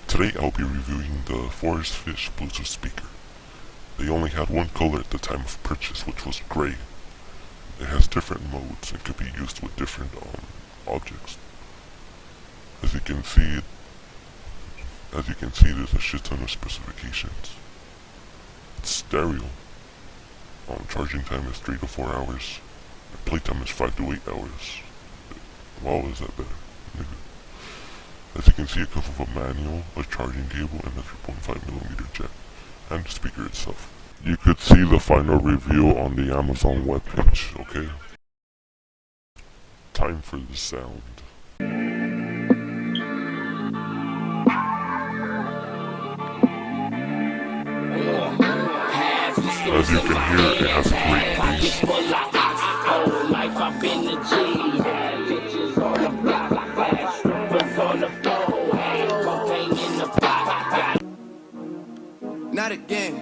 Today I'll be reviewing the Forest Fish Bluetooth speaker. They only had one color at the time of purchase, which was gray. It has different modes and could be used with different objects. As you can see, there's a shit ton of specifications. It's stereo. Charging time is 3 to 4 hours. Playtime is 5 to 8 hours. Wow, is that better? As you can see, it comes with a manual, a charging cable, and a 3.5mm jack, and the speaker itself. You could see the final review on the Amazon webpage, okay? Time for the sound. As you can hear, it has great bass. Not again.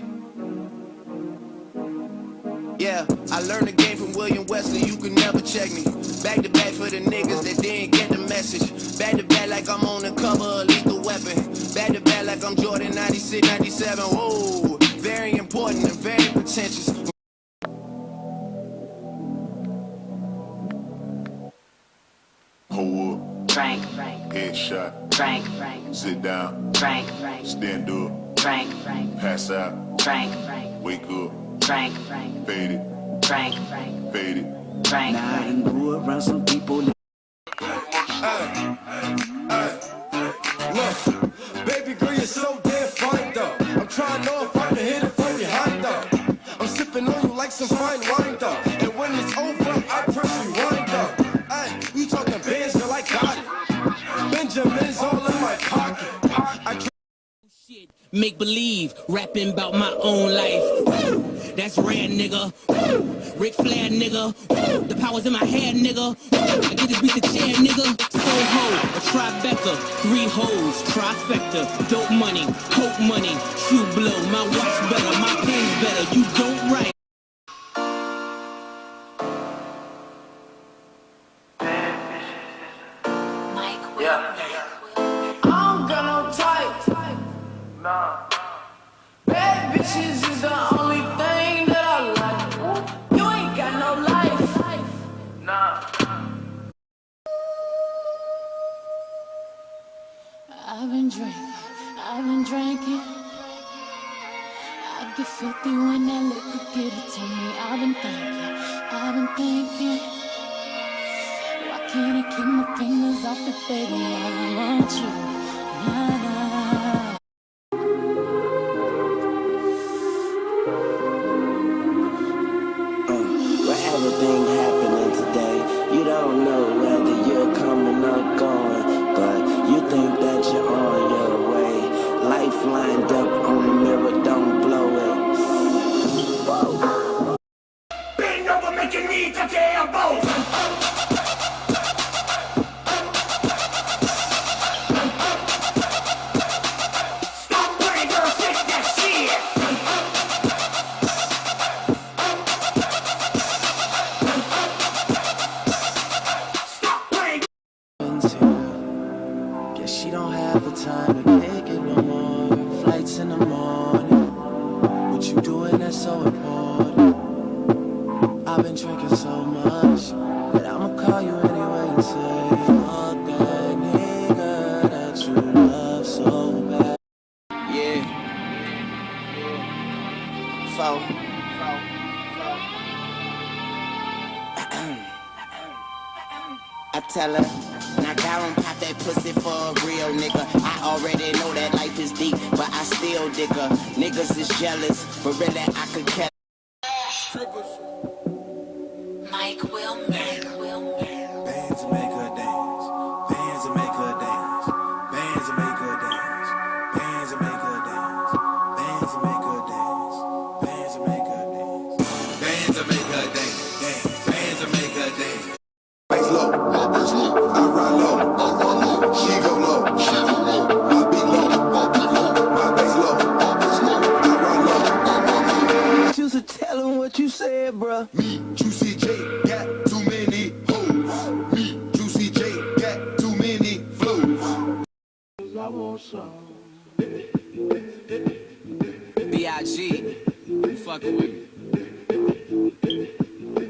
Yeah, I learned the game from William Wesley, you can never check me. Back to back for the niggas that didn't get the message. Back to back like I'm on the cover of Lethal Weapon. Back to back like I'm Jordan 96, 97. Whoa, very important and very pretentious. Hold up. Frank. Headshot. Frank. Sit down. Frank. Stand up. Frank. Pass out. Frank. Wake up. Frank. Fade it. Frank. Fade it. Frank. Now I done grew around some people. Look, baby girl, you're so damn fine though. I'm trying to know if I can hit it from behind though. I'm sipping on you like some fine wine though. And when it's over, I press rewind though. Ay, you talking bands, girl, I got it. Benjamin's all in my pocket. Make believe, rapping about my own life. Woo! That's rare, nigga. Woo! Ric Flair, nigga. Woo! The power's in my head, nigga. Woo! I get this beat the chair, nigga. Soho, a Tribeca, 3 hoes, trifecta, dope money, coke money, true blow. My watch better, my pen's better. You don't write. Bad bitches is the only thing that I like. You ain't got no life. Nah. I've been drinking. I get filthy when that liquor get it to me. I've been thinking. Why can't I keep my fingers off it, baby? I want you. Nah. Everything happening today, you don't know whether you're coming or going, but you think that you're on your way. Life lined up on the mirror, don't blow it. Whoa. Bend over, make your knee touch your elbow. Stop playing, girl, shake that shit. Guess she don't have the time to kick it no more. Flights in the morning. What you doing that's so important. I've been drinking so much that I'ma call you anyway and say, fuck that nigga that you love so bad. Yeah. I tell her, now Karen pop that pussy for a real nigga. I already know that life is deep, but I still dig her. Niggas is jealous, but really I could care. Mike Wilmer. Bands that make her dance. Bands that make her dance. Bands that make her dance. Bands that make her dance. Bands that make her dance. Bands that make her dance. Bands that make her dance. Bands that make her dance. Bass low, I ride low, she go low, I beat low, my bass low, I ride low. You should tell him what you said, bruh. Me, Juicy J, got too many hoes. Me, Juicy J, got too many flows. I want some. B.I.G. You fucking with me?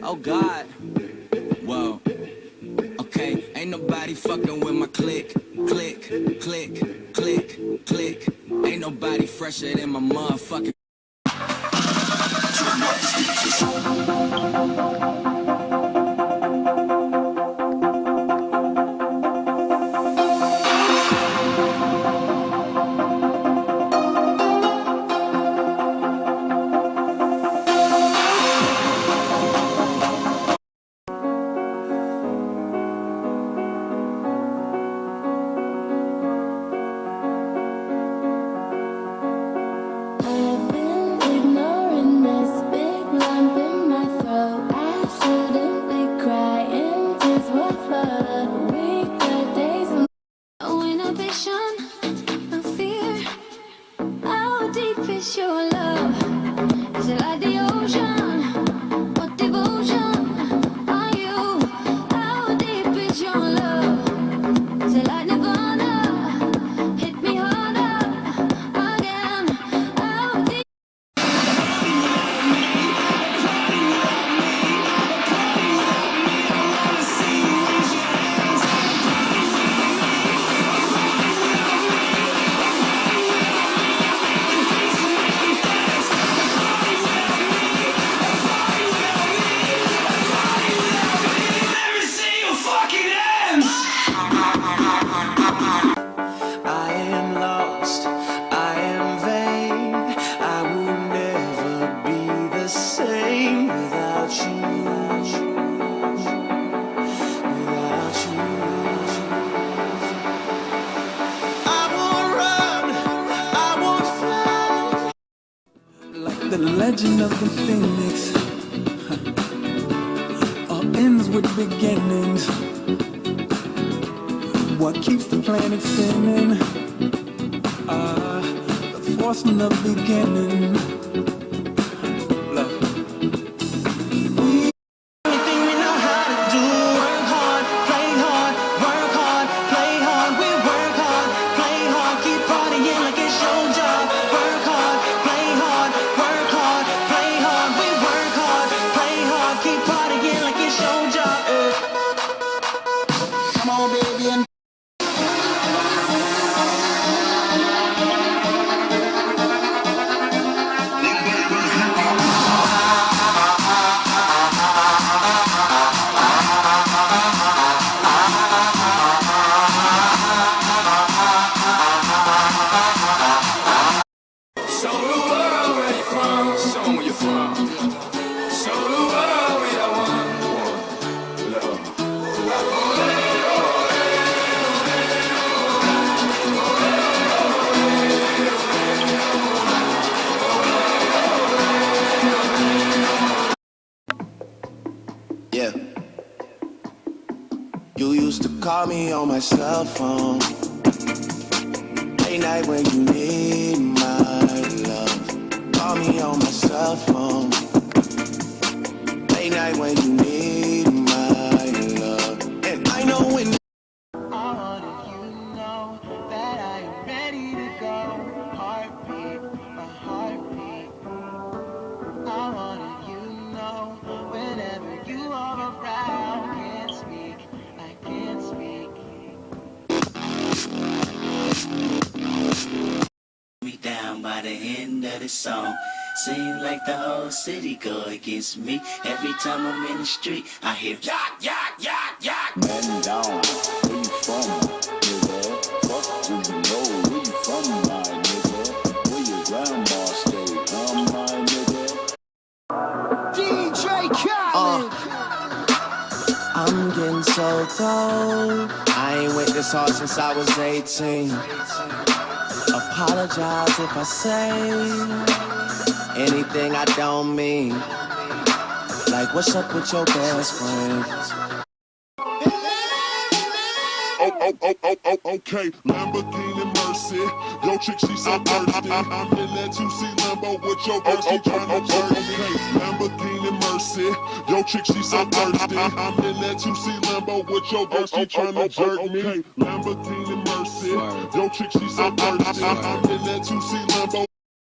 Oh God. Whoa. Okay, ain't nobody fucking with my click, click, click, click, click. Ain't nobody fresher than my motherfucking. I've been ignoring this big lump in my throat. I shouldn't be crying. Tears will flood. We got days of no inhibition, no fear. How deep is your love? Is it like the ocean? What devotion are you? How deep is your love? Is it like Nirvana? Hit me harder again. How deep? I am lost, I am vain. I will never be the same without you. Without you. I won't run, I won't fly. Like the legend of the phoenix, all ends with beginnings. What keeps the planet spinning? The force from the beginning. Love. Anything we know how to do. Work hard, play hard, work hard, play hard. We work hard, play hard, keep partying like it's your job. Work hard, play hard, work hard, play hard. We work hard, play hard, keep partying like it's your job. Come on, baby, and Show the world where you from. Show 'em where you from. Show the world we are one. yeah. You used to call me on my cell phone. Late night when you need my love. Call me on my cell phone. Late night when you need my love. And I know when I wanted you to know that I am ready to go. Heartbeat, my heartbeat. I wanted you to know whenever you are around. Can't speak, I can't speak. Me down by the end of the song. Seems like the whole city go against me. Every time I'm in the street, I hear yak, yak, yak, yak. Man down, where you from, nigga? Fuck do you know where you from, my nigga? Where your grandma stay, my nigga? DJ Khaled. I'm getting so cold. I ain't went this hard since I was 18. Apologize if I say anything I don't mean. Like, what's up with your best friend? Okay, Lamborghini Mercy. Yo, chick, she so thirsty. I'm in that 2C Lambo with your girl, she tryna jerk me. Okay, Lamborghini Mercy. Yo, chick, she so thirsty. I'm in that 2C Lambo with your girl, she tryna jerk me. Okay, Lamborghini Mercy. Yo, chick, she so thirsty. I'm in that 2C Lambo.